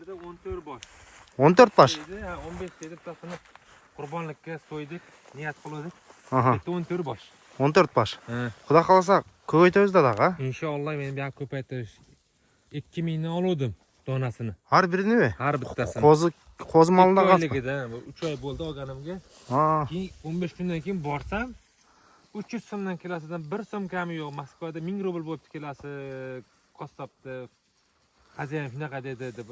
yerda 14 bosh. 14 bosh. 15 dedi bitasini qurbonlikka so'ydik, niyat qildik. Aha. Bitta 14 bosh. 14 bosh. Xudo xolasa ko'paytamiz dadaga. Inshaalloh men bu ko'paytirish 2000 dan oldim donasini. Har birini? Har bittasini. Qo'zi malında qasmi. 3 oy bo'ldi olganimga. Ha. Keyin 15 kundan keyin borsam 300 so'mdan kilosidan 1 so'm kami yo'q. Moskvada 1000 rubl bo'libdi kilosi. Qassobda hozir shunaqa dedi deb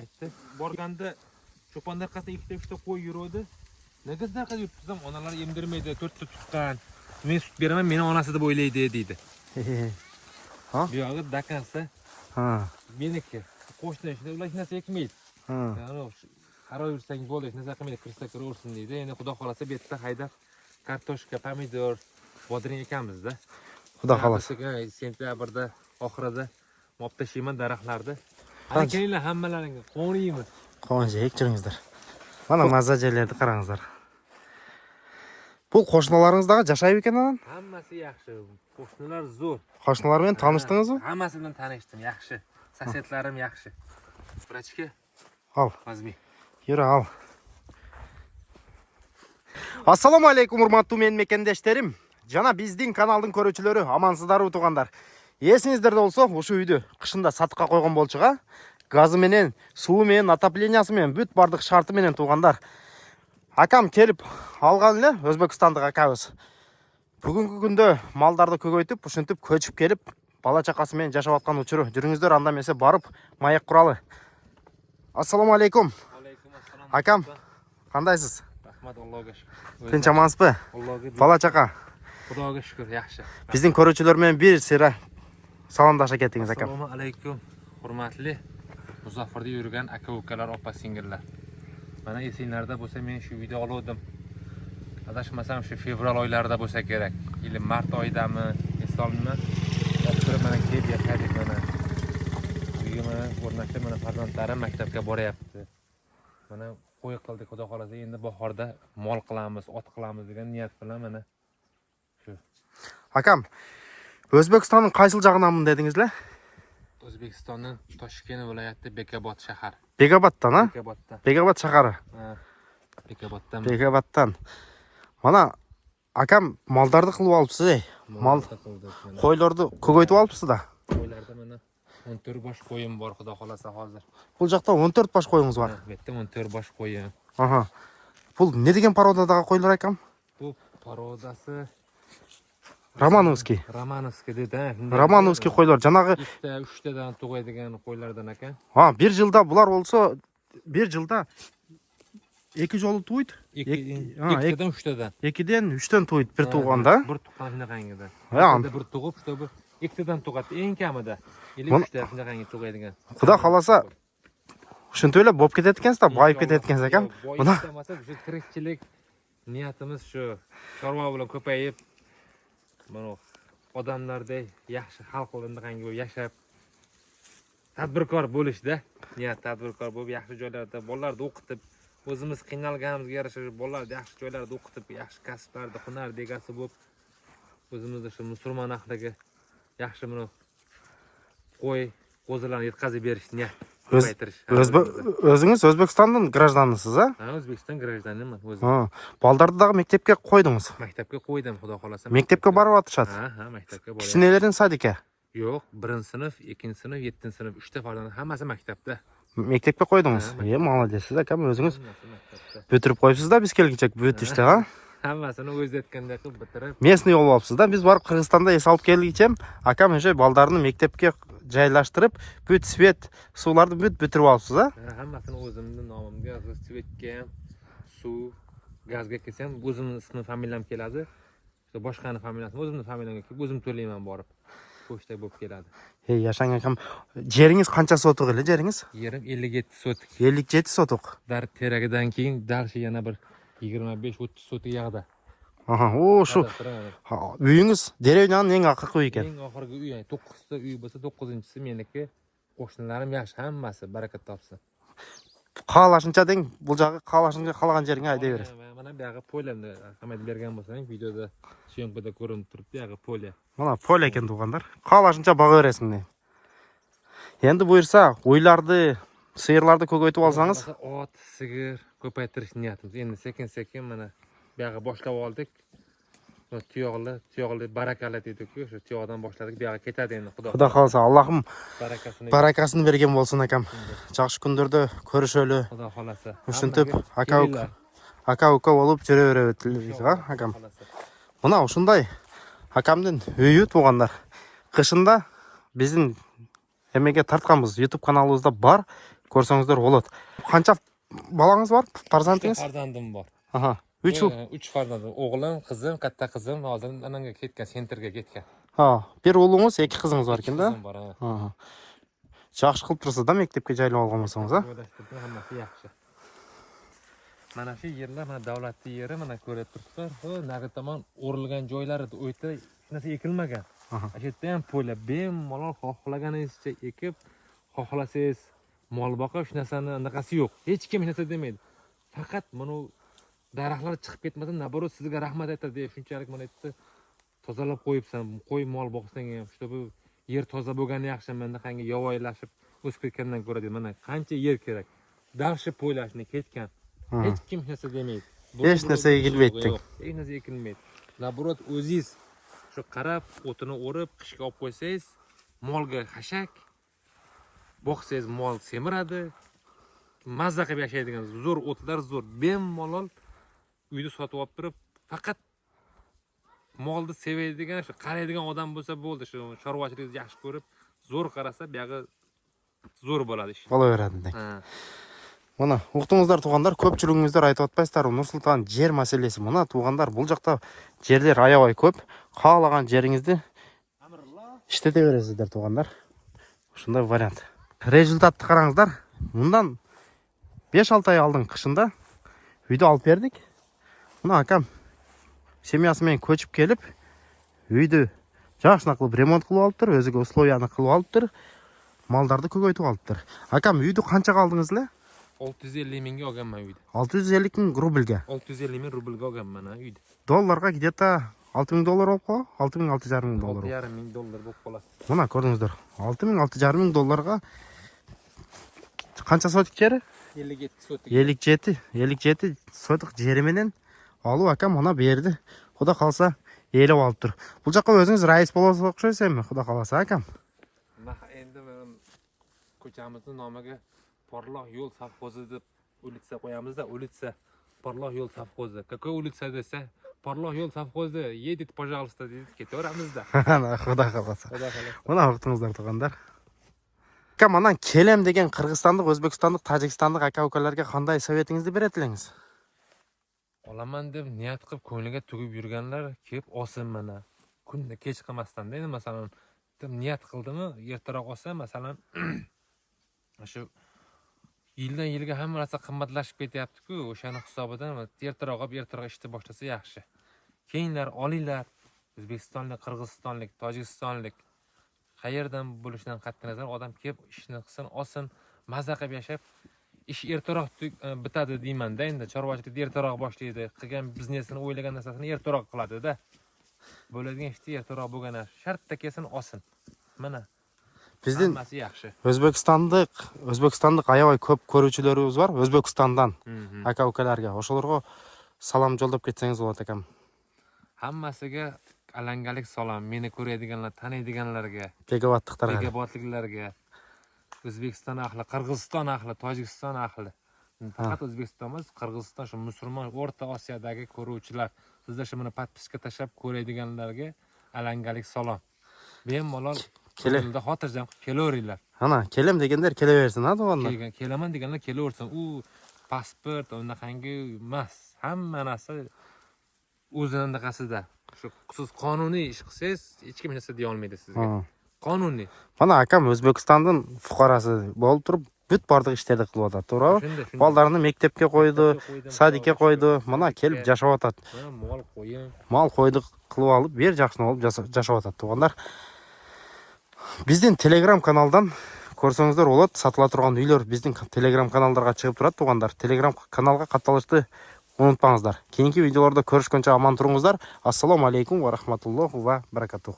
aytdi. Borganda cho'ponlar qasda 2-3 ta qo'y yuradi. Nega shunaqa yuribsizam? Onalar emdirmaydi, 4 ta tuqqan. Men sut beraman, meni onasi deb o'ylaydi deydi. Ha? Bu yog'i dakansa. Ha. Meniki. Qo'shni shunday ular hech narsa ekmaydi. Ha. Qaro yursang bo'ldi, hech narsa qilmaydi, kirsa kiraversin deydi. Endi xudo xolasa bu yerda haydab kartoshka, pomidor, bodring ekamizda. Xudo xolasa. Sentyabrda oxirida olib tashlayman daraxtlarni. Ana kelinglar hammalaringga qoniymiz. Qonjak chiringizlar. Mana mazza joylarni qarangizlar. Bu qo'shnilaringizdaga yashayib ekan-a? Hammasi yaxshi. Qo'shnilar zo'r. Qo'shnilar bilan tanishdingizmi? Hammasidan tanishdim, yaxshi. Sosedlarim yaxshi. Brachka. Al. Mazmi. Yürü al. Assalamu alaikum hurmatly men mekendештерим. Жана биздин каналдын көрүүчүлөрү, амансыздарбы туугандар. Эсиңиздерде болсо, ушул үйдү кышында сатыкка койгон болчуга, газы менен, суу менен, отоплениясы менен, бүт бардык шарты менен туугандар. Акам келип алган эле, Өзбекстандык акабыз. Бүгүнкү күндө малдарды көгөйтүп, ушинтип көчүп келип, бала чакасы менен жашап аткан учуру. Жүрүңүздөр, анда эмесе барып маек куралы. Assalamu alaikum. Akam, qandaysiz? Rahmat, Allohga shukr. Tinch amansizmi? Allohga. Bala chaqa. Xudoga shukr, yaxshi. Bizning ko'ruvchilar bilan bir sira salomlasha ketdingiz akam. Assalomu alaykum, hurmatli Muzaffarda yurgan aka-ukalar, opa-singillar. Mana esinglarda bo'lsa, men shu video oldim. Adashmasam shu fevral oylarida bo'lsa kerak. Yil mart oyidami, eslolmayman. Hozir mana kelib yashadik mana. Uyimni o'rnaklab mana farzandlarim maktabga boryapti. Mana qo'y qildik, xudo xolasa endi bahorda mol qilamiz, ot qilamiz degan niyat bilan mana shu. Akam, O'zbekistonning qaysi jag'indanmi dedingizlar? O'zbekistonning Toshkent viloyati Bekobod shahar. Bekoboddan, ha? Bekoboddan. Bekobod shahari. Ha. Bekoboddan. Mana akam maldarni qilib olibsiz, ey. Mal qo'ylarni ko'gaytib olibsiz da. Qo'ylarda mana 14 bosh qo'yim bor, xudo xolasa hozir. Bu yoqda 14 bosh qo'yingiz bor. Bu yerda 14 bosh qo'yim. Aha. Bu ne degan parodadagi qo'ylar akam? Bu parodasi Romanovskiy. Romanovskiy dedi. Romanovskiy qo'ylar. Janag'i 3 tadan tug'aydigan qo'ylardan ekan. Ha, bir yilda bular bo'lsa, bir yilda 2 jolu to'ydi. 2dan 3 tadan. 2dan 3dan to'ydi bir tug'anda. Bir tuqqan shunaqangida. Ha, bir tug'ib, shu bir 2dan tug'atdi eng kamida. 3 ta shunaqangi tug'aydigan. Xudo xolasa shunto'ylab bo'lib ketayotgansiz-da, boyib ketayotgansiz akam. Buni shu tirikchilik niyatimiz shu. Chorva bilan ko'payib, mana odamlardek yaxshi xalq qilindaqangi bo'lib yashab tadbirkor bo'lishda, niyat tadbirkor bo'lib yaxshi joylarda bolalarni o'qitib, o'zimiz qiynalganimizga yarasha bolalarni yaxshi joylarda o'qitib, yaxshi kasblarda hunar egasi bo'lib, o'zimizni shu musulmon ahliga yaxshi mana qo'zilarni yetkazib berish niyat. O'zingiz O'zbekistondan grajdanisiz, ha? Ha, O'zbekiston grajdaniman o'zim. Ha, baldardagi maktabga qo'ydingiz. Maktabga qo'ydim, xudo xolasa. Maktabga borib o'tishadi. Ha, maktabga boryapti. Kichkinalaring sadika. Yo'q, 1-sinf, 2-sinf, 7-sinf, 3 ta farzand hammasi maktabda. Maktabga qo'ydingiz. Молодец akam, o'zingiz bitirib qo'yibsiz-da, biz kelguncha bitishdi, ha? Hammasini o'zi aytgandek qilib bitirib. Mesni yo'l olibsiz-da. Biz borib Qirg'izistonda es olib kelguncha akam o'sha baldarni maktabga joylashtirib, büt svet suvlarni bitirib olibsiz, ha? Hammasini o'zimning nomimga, svetga ham, suv, gazga kelsam, o'zimning ismim, familiyam keladi. Boshqani familiyasi, o'zimning familiyamga kelib, o'zim to'layman borib. Pochta bo'lib keladi. Hey, yashang akam. Jeringiz qancha sotiq edi, jeringiz? Yerim 57 sotiq. 57 sotiq. Dar teragidan keyin darshi yana bir 25-30 sotiq yog'da. Aha, o shu. Uyingiz Derevnaning eng oxirgi uyi ekan. Eng oxirgi uy, 9 ta uy bo'lsa, 9-inchisi meniki. Qo'shnilarim yaxshi, hammasi barakat topsin. Qalashınca deng, bu jag'i qalashınca qalagan jeringa aytayverasiz. Mana bu yog'i polyamda qamat bergan bo'lsang, videoda syomkada ko'rinib turibdi, yog'i polya. Mana polya ekan tug'anlar. Qalashınca bağa verasizmi? Endi buyursa, uylarni Sıyırlardı ko'paytib olsangiz. Ot, sigir ko'paytirish niyatimiz. Endi sekin-sekin mana bu yerga boshlab oldik. Tuyoqli barakalla dedik-ku, o'sha tuyoqdan boshladik. Bu yerga ketadi endi Xudo xolsa Allohim barakasini barakasini bergan bo'lsin akam. Yaxshi kunlarda ko'rishayli. Xudo xolasa. Shuntab aka uka bo'lib yuraveramiz, ha akam. Mana shunday akamdan uyi tuğanlar. Qishында bizning emeге tartqanmiz. YouTube kanalımızda bar. Ko'rsangizlar bo'ladi. Qancha balangiz bor? Farzandingiz? Farzandim bor. Aha. 3 farzandim. O'g'lim, qizim, katta qizim hozir ananga ketgan, sentrga ketgan. Ha, bir o'g'lingiz, 2 qizingiz bor ekan-da? Qizim bor, ha. Ha. Yaxshi qilib tursiz-da, maktabga joylab olgan bo'lsangiz, ha? Hammasi yaxshi. Mana shu yerlar mana davlatning yeri, mana ko'rib turibsizlar. O, nari tomon o'rilgan joylari u yerda hech narsa ekilmagan. Shu yerda ham po'la bemalol xohlaganingizcha ekib, xohlasangiz mol boqib, shu narsani anaqasi yo'q. Hech kim hech narsa demaydi. Faqat mana daraxtlar chiqib ketmasa, naborot sizga rahmat aytadi deb shunchalik mana yerda tozalab qo'yibsan, qo'y mol boqsang ham, shu bu yer toza bo'lgani yaxshi, menda qanga yovoylashib o'sib ketgandan ko'ra deydi. Mana qancha yer kerak. Darshi po'ylashni ketgan. Hech kim hech narsa demaydi. Hech narsa ekilmaydi. Hech narsa ekilmaydi. Naborot o'zingiz shu qarab, o'tini o'rib, qishga olib qo'ysangiz, molga xashak, boqsangiz mol semiradi. Mazza qilib yashaydigan zo'r o'tlar, zo'r bemalol uyda sotib olib turib, faqat molni sevadigan, shu qaraydigan odam bo'lsa bo'ldi, shu chorvachilikni yaxshi ko'rib, zo'r qarasa, bu yog'i zo'r bo'ladi ish. Bo'laveradi. Mana uqtumuzlar tuğanlar, ko'pchiligingizlar aytib o'tpaysizlar, Nursulton yer masalasi. Mana tuğanlar, bu yoqda yerlar ayoy ko'p. Xohlagan yeringizni ishlataverasizlar tuğanlar. Shunday variant. Rezultatni qarangizlar. Bundan 5-6 ay oldin qishында uyda olib berdik. Buni akam semyasi bilan ko'chib kelib, uyda yaxshi qilib remont qilib olibdir, o'ziga условияны qilib olibdir. Mollarni ko'paytib olibdir. Akam uyda qancha qoldingizlar? 650 mingga olganman uyda. 650 ming rublga. 650 ming rublga olganman uyda. Dollarga где-то 6000 dollar olib qoldi. 6600 ming dollar. 6,5 ming dollar bo'lib qoladi. Mana ko'rdingizlar. 6600 ming dollarga qancha sotik jeri? 57 sotik. 57 sotik jeri bilan olib akam mana berdi. Xudo xolsa elib olibdir. Bu yoqqa o'zingiz rais bo'lasiz o'xshaysiz-mi? Xudo xolsa akam. Endi ko'chamizning nomiga Porloq yo'l совхозы deb улица qo'yamizda, улица Porloq yo'l совхозы. Какой улица desa, Porloq yo'l совхозы, едет, пожалуйста, deydi, ketaveramizda. Xudo xolsa. Mana vaqtingizlar tuğanlar. Akam, mana kelem degan Qirg'izistonlik, O'zbekistonlik, Tojikistonlik aka-ukalarga qanday sovetingizni beradilingiz? Olaman deb niyat qilib ko'ngliga tugib yurganlar kelib olsin mana. Kunda kech qilmasdan deydi, masalan, deb niyat qildimi, ertaroq olsa, masalan, shu yildan yilga hamma narsa qimmatlashib ketyapti-ku, o'shani hisobidan ertaroq ishni boshlasa yaxshi. Keyinlar olinglar, O'zbekistonlik, Qirg'izistonlik, Tojikistonlik qayerdan bo'lishidan qat'iy nazar odam kelib ishni qilsin, olsin, mazza qilib yashab, ish ertaroq bitadi deyman-da, endi chorvachilikni ertaroq boshlaydi, qilgan biznesini, o'ylagan narsasini ertaroq qiladi-da. Bo'ladigan ishni ertaroq bo'lgani shartda kelsin, olsin. Mana bizning hammasi yaxshi. O'zbekistonlik ayoy ko'p ko'ruvchilarimiz bor, O'zbekistondan aka-ukalarga. O'shalarga salom yo'llab ketsangiz bo'ladi akam. Hammasiga alangalik salom, meni ko'radiganlar, taniydiganlarga, Begobotliklarga, O'zbekiston ahli, Qirg'iziston ahli, Tojikiston ahli. Faqat O'zbekiston emas, Qirg'iziston, shu musulmon O'rta Osiyodagi ko'ruvchilar, sizlar shu mana podpiska tashlab ko'radiganlarga alangalik salom. Bemalol kelinglar, xotirjam qilib kelaveringlar. Ana, kelim deganlar kelaversin, ha, to'g'onlar. Kelaman deganlar kelaversin. U pasport, unaqangi emas. Hamma narsa o'zining naqasida. Shu xusus qonuniy ish qilsangiz, hech kim narsa deya olmaydi sizga. Qonuniy. Mana akam O'zbekistondan fuqarosi bo'lib turib, but bardiq ishlarni qilyapti, to'g'rimi? Bolalarni maktabga qo'ydi, sadikka qo'ydi. Mana kelib yashayotadi. Mol qo'yim. Mol qo'ydi qilib olib, ber yaxshini olib yashayotadi, to'g'onlar. Bizning Telegram kanaldan ko'rsangizlar bo'ladi, satila turgan uylar bizning Telegram kanallarga chiqib turadi, to'g'onlar. Telegram kanalga qatorlashni unutmangizlar. Keyingi videolarda ko'rishguncha omon turingizlar. Assalomu alaykum va rahmatullohi va barakatuh.